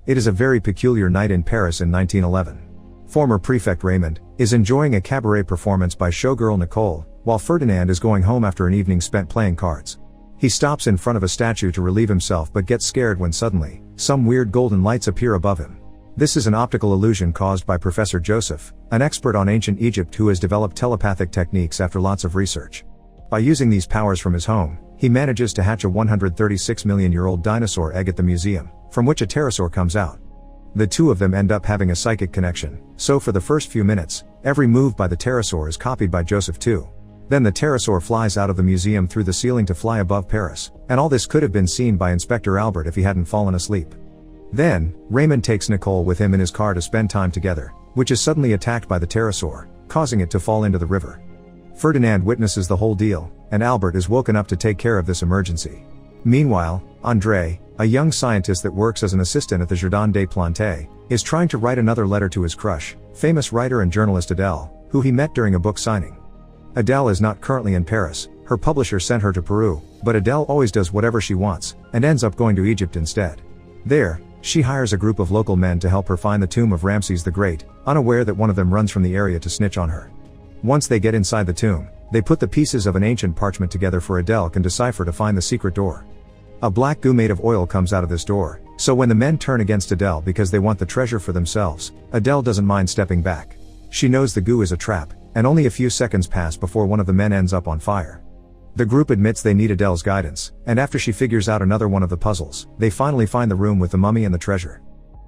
It is a very peculiar night in Paris in 1911. Former prefect Raymond is enjoying a cabaret performance by showgirl Nicole, while Ferdinand is going home after an evening spent playing cards. He stops in front of a statue to relieve himself but gets scared when suddenly, some weird golden lights appear above him. This is an optical illusion caused by Professor Joseph, an expert on ancient Egypt who has developed telepathic techniques after lots of research. By using these powers from his home, he manages to hatch a 136-million-year-old dinosaur egg at the museum, from which a pterosaur comes out. The two of them end up having a psychic connection, so for the first few minutes, every move by the pterosaur is copied by Joseph too. Then the pterosaur flies out of the museum through the ceiling to fly above Paris, and all this could have been seen by Inspector Albert if he hadn't fallen asleep. Then, Raymond takes Nicole with him in his car to spend time together, which is suddenly attacked by the pterosaur, causing it to fall into the river. Ferdinand witnesses the whole deal, and Albert is woken up to take care of this emergency. Meanwhile, André, a young scientist that works as an assistant at the Jardin des Plantes, is trying to write another letter to his crush, famous writer and journalist Adele, who he met during a book signing. Adele is not currently in Paris, her publisher sent her to Peru, but Adele always does whatever she wants, and ends up going to Egypt instead. There, she hires a group of local men to help her find the tomb of Ramses the Great, unaware that one of them runs from the area to snitch on her. Once they get inside the tomb, they put the pieces of an ancient parchment together for Adele can decipher to find the secret door. A black goo made of oil comes out of this door, so when the men turn against Adele because they want the treasure for themselves, Adele doesn't mind stepping back. She knows the goo is a trap, and only a few seconds pass before one of the men ends up on fire. The group admits they need Adele's guidance, and after she figures out another one of the puzzles, they finally find the room with the mummy and the treasure.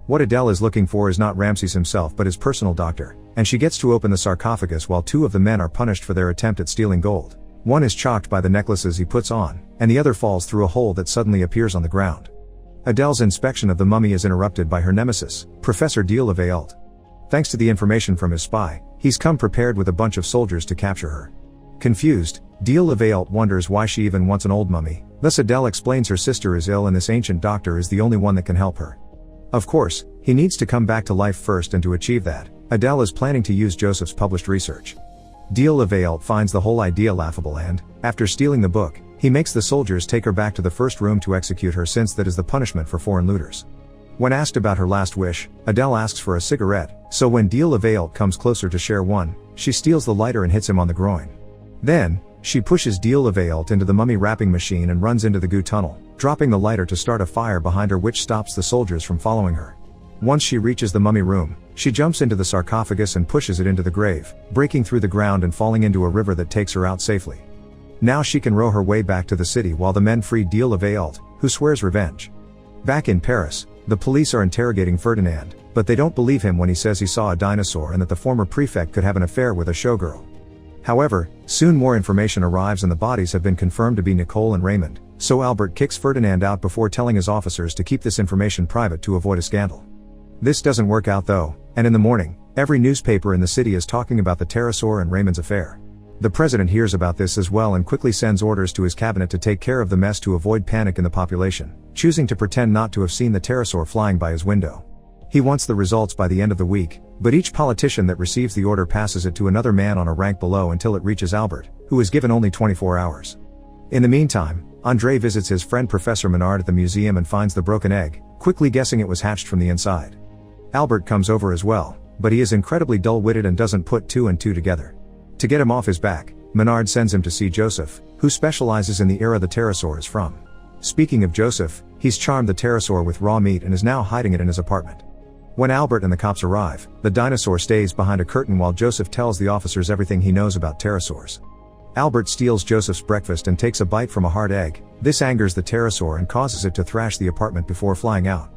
What Adele is looking for is not Ramses himself but his personal doctor, and she gets to open the sarcophagus while two of the men are punished for their attempt at stealing gold. One is shocked by the necklaces he puts on, and the other falls through a hole that suddenly appears on the ground. Adele's inspection of the mummy is interrupted by her nemesis, Professor de la Veillette. Thanks to the information from his spy, he's come prepared with a bunch of soldiers to capture her. Confused, de la Veillette wonders why she even wants an old mummy, thus Adele explains her sister is ill and this ancient doctor is the only one that can help her. Of course, he needs to come back to life first, and to achieve that, Adele is planning to use Joseph's published research. De la Veillette finds the whole idea laughable and, after stealing the book, he makes the soldiers take her back to the first room to execute her since that is the punishment for foreign looters. When asked about her last wish, Adele asks for a cigarette, so when de la Veillette comes closer to share one, she steals the lighter and hits him on the groin. Then, she pushes de la Veillette into the mummy wrapping machine and runs into the goo tunnel, dropping the lighter to start a fire behind her which stops the soldiers from following her. Once she reaches the mummy room, she jumps into the sarcophagus and pushes it into the grave, breaking through the ground and falling into a river that takes her out safely. Now she can row her way back to the city while the men free de la Veillette, who swears revenge. Back in Paris, the police are interrogating Ferdinand, but they don't believe him when he says he saw a dinosaur and that the former prefect could have an affair with a showgirl. However, soon more information arrives and the bodies have been confirmed to be Nicole and Raymond, so Albert kicks Ferdinand out before telling his officers to keep this information private to avoid a scandal. This doesn't work out though, and in the morning, every newspaper in the city is talking about the pterosaur and Raymond's affair. The president hears about this as well and quickly sends orders to his cabinet to take care of the mess to avoid panic in the population, choosing to pretend not to have seen the pterosaur flying by his window. He wants the results by the end of the week, but each politician that receives the order passes it to another man on a rank below until it reaches Albert, who is given only 24 hours. In the meantime, André visits his friend Professor Menard at the museum and finds the broken egg, quickly guessing it was hatched from the inside. Albert comes over as well, but he is incredibly dull-witted and doesn't put two and two together. To get him off his back, Menard sends him to see Joseph, who specializes in the era the pterosaur is from. Speaking of Joseph, he's charmed the pterosaur with raw meat and is now hiding it in his apartment. When Albert and the cops arrive, the dinosaur stays behind a curtain while Joseph tells the officers everything he knows about pterosaurs. Albert steals Joseph's breakfast and takes a bite from a hard egg. This angers the pterosaur and causes it to thrash the apartment before flying out.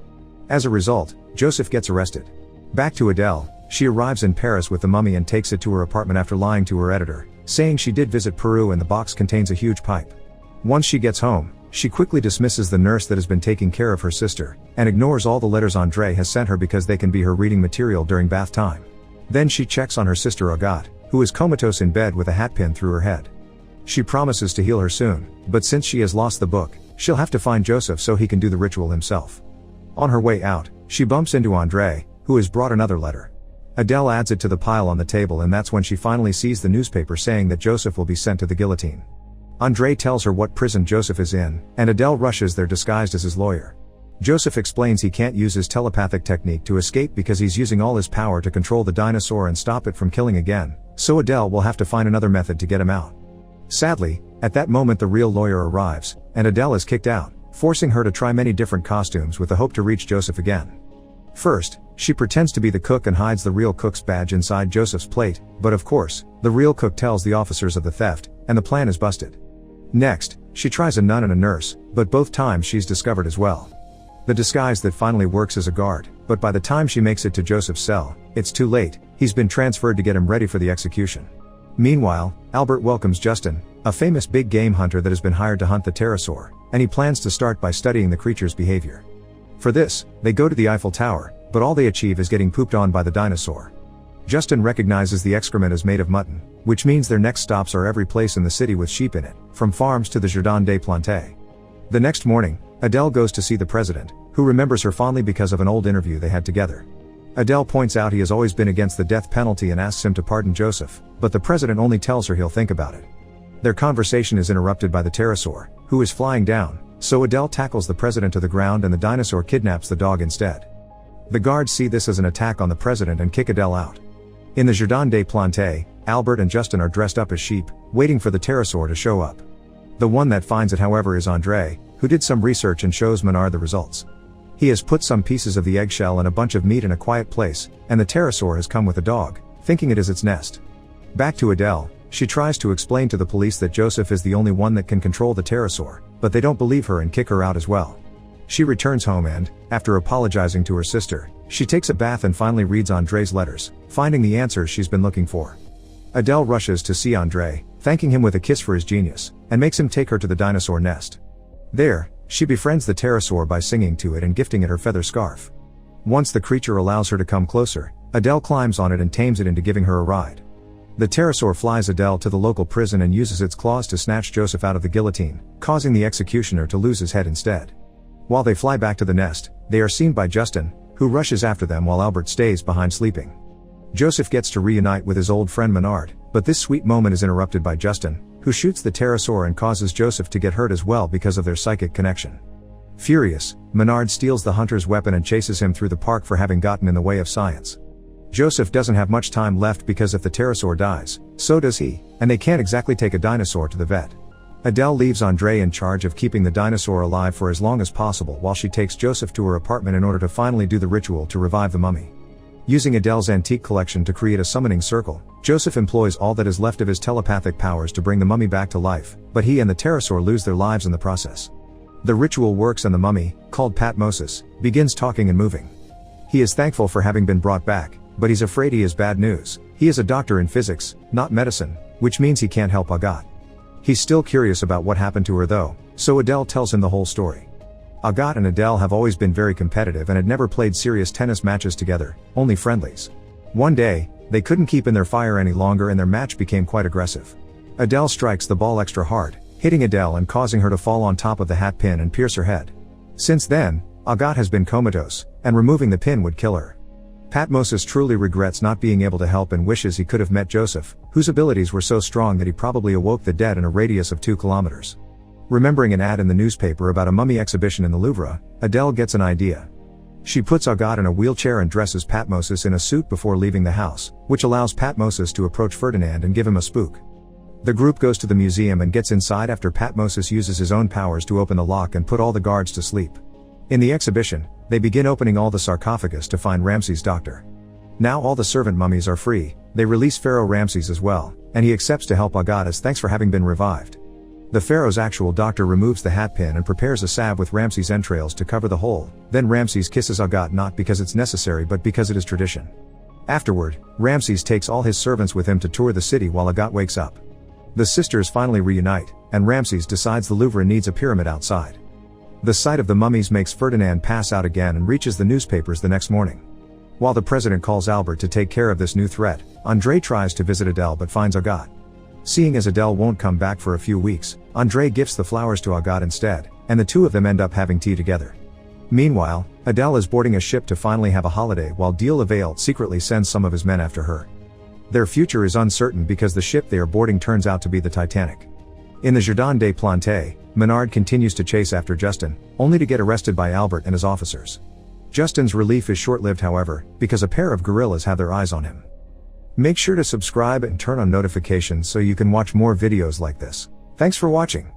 As a result, Joseph gets arrested. Back to Adele, she arrives in Paris with the mummy and takes it to her apartment after lying to her editor, saying she did visit Peru and the box contains a huge pipe. Once she gets home, she quickly dismisses the nurse that has been taking care of her sister, and ignores all the letters André has sent her because they can be her reading material during bath time. Then she checks on her sister Agathe, who is comatose in bed with a hat pin through her head. She promises to heal her soon, but since she has lost the book, she'll have to find Joseph so he can do the ritual himself. On her way out, she bumps into André, who has brought another letter. Adele adds it to the pile on the table and that's when she finally sees the newspaper saying that Joseph will be sent to the guillotine. André tells her what prison Joseph is in, and Adele rushes there disguised as his lawyer. Joseph explains he can't use his telepathic technique to escape because he's using all his power to control the dinosaur and stop it from killing again, so Adele will have to find another method to get him out. Sadly, at that moment the real lawyer arrives, and Adele is kicked out, forcing her to try many different costumes with the hope to reach Joseph again. First, she pretends to be the cook and hides the real cook's badge inside Joseph's plate, but of course, the real cook tells the officers of the theft, and the plan is busted. Next, she tries a nun and a nurse, but both times she's discovered as well. The disguise that finally works is a guard, but by the time she makes it to Joseph's cell, it's too late, he's been transferred to get him ready for the execution. Meanwhile, Albert welcomes Justin, a famous big game hunter that has been hired to hunt the pterosaur, and he plans to start by studying the creature's behavior. For this, they go to the Eiffel Tower, but all they achieve is getting pooped on by the dinosaur. Justin recognizes the excrement as made of mutton, which means their next stops are every place in the city with sheep in it, from farms to the Jardin des Plantes. The next morning, Adele goes to see the president, who remembers her fondly because of an old interview they had together. Adele points out he has always been against the death penalty and asks him to pardon Joseph, but the president only tells her he'll think about it. Their conversation is interrupted by the pterosaur, who is flying down, so Adele tackles the president to the ground and the dinosaur kidnaps the dog instead. The guards see this as an attack on the president and kick Adele out. In the Jardin des Plantes, Albert and Justin are dressed up as sheep, waiting for the pterosaur to show up. The one that finds it however is André, who did some research and shows Menard the results. He has put some pieces of the eggshell and a bunch of meat in a quiet place, and the pterosaur has come with a dog, thinking it is its nest. Back to Adele, she tries to explain to the police that Joseph is the only one that can control the pterosaur, but they don't believe her and kick her out as well. She returns home and, after apologizing to her sister, she takes a bath and finally reads André's letters, finding the answers she's been looking for. Adele rushes to see André, thanking him with a kiss for his genius, and makes him take her to the dinosaur nest. There, she befriends the pterosaur by singing to it and gifting it her feather scarf. Once the creature allows her to come closer, Adele climbs on it and tames it into giving her a ride. The pterosaur flies Adele to the local prison and uses its claws to snatch Joseph out of the guillotine, causing the executioner to lose his head instead. While they fly back to the nest, they are seen by Justin, who rushes after them while Albert stays behind sleeping. Joseph gets to reunite with his old friend Menard, but this sweet moment is interrupted by Justin, who shoots the pterosaur and causes Joseph to get hurt as well because of their psychic connection. Furious, Menard steals the hunter's weapon and chases him through the park for having gotten in the way of science. Joseph doesn't have much time left because if the pterosaur dies, so does he, and they can't exactly take a dinosaur to the vet. Adele leaves André in charge of keeping the dinosaur alive for as long as possible while she takes Joseph to her apartment in order to finally do the ritual to revive the mummy. Using Adele's antique collection to create a summoning circle, Joseph employs all that is left of his telepathic powers to bring the mummy back to life, but he and the pterosaur lose their lives in the process. The ritual works and the mummy, called Patmosis, begins talking and moving. He is thankful for having been brought back, but he's afraid he has bad news. He is a doctor in physics, not medicine, which means he can't help Agathe. He's still curious about what happened to her though, so Adele tells him the whole story. Agathe and Adele have always been very competitive and had never played serious tennis matches together, only friendlies. One day, they couldn't keep in their fire any longer and their match became quite aggressive. Adele strikes the ball extra hard, hitting Adele and causing her to fall on top of the hat pin and pierce her head. Since then, Agathe has been comatose, and removing the pin would kill her. Patmosis truly regrets not being able to help and wishes he could have met Joseph, whose abilities were so strong that he probably awoke the dead in a radius of 2 kilometers. Remembering an ad in the newspaper about a mummy exhibition in the Louvre, Adele gets an idea. She puts Agathe in a wheelchair and dresses Patmosis in a suit before leaving the house, which allows Patmosis to approach Ferdinand and give him a spook. The group goes to the museum and gets inside after Patmosis uses his own powers to open the lock and put all the guards to sleep. In the exhibition, they begin opening all the sarcophagus to find Ramses' doctor. Now all the servant mummies are free, they release Pharaoh Ramses as well, and he accepts to help Agathe as thanks for having been revived. The pharaoh's actual doctor removes the hat pin and prepares a salve with Ramses' entrails to cover the hole, then Ramses kisses Agathe not because it's necessary but because it is tradition. Afterward, Ramses takes all his servants with him to tour the city while Agathe wakes up. The sisters finally reunite, and Ramses decides the Louvre needs a pyramid outside. The sight of the mummies makes Ferdinand pass out again and reaches the newspapers the next morning. While the president calls Albert to take care of this new threat, André tries to visit Adele but finds Agathe. Seeing as Adele won't come back for a few weeks, André gifts the flowers to Agathe instead, and the two of them end up having tea together. Meanwhile, Adele is boarding a ship to finally have a holiday while de la Vale secretly sends some of his men after her. Their future is uncertain because the ship they are boarding turns out to be the Titanic. In the Jardin des Plantes, Menard continues to chase after Justin, only to get arrested by Albert and his officers. Justin's relief is short-lived however, because a pair of guerrillas have their eyes on him. Make sure to subscribe and turn on notifications so you can watch more videos like this. Thanks for watching.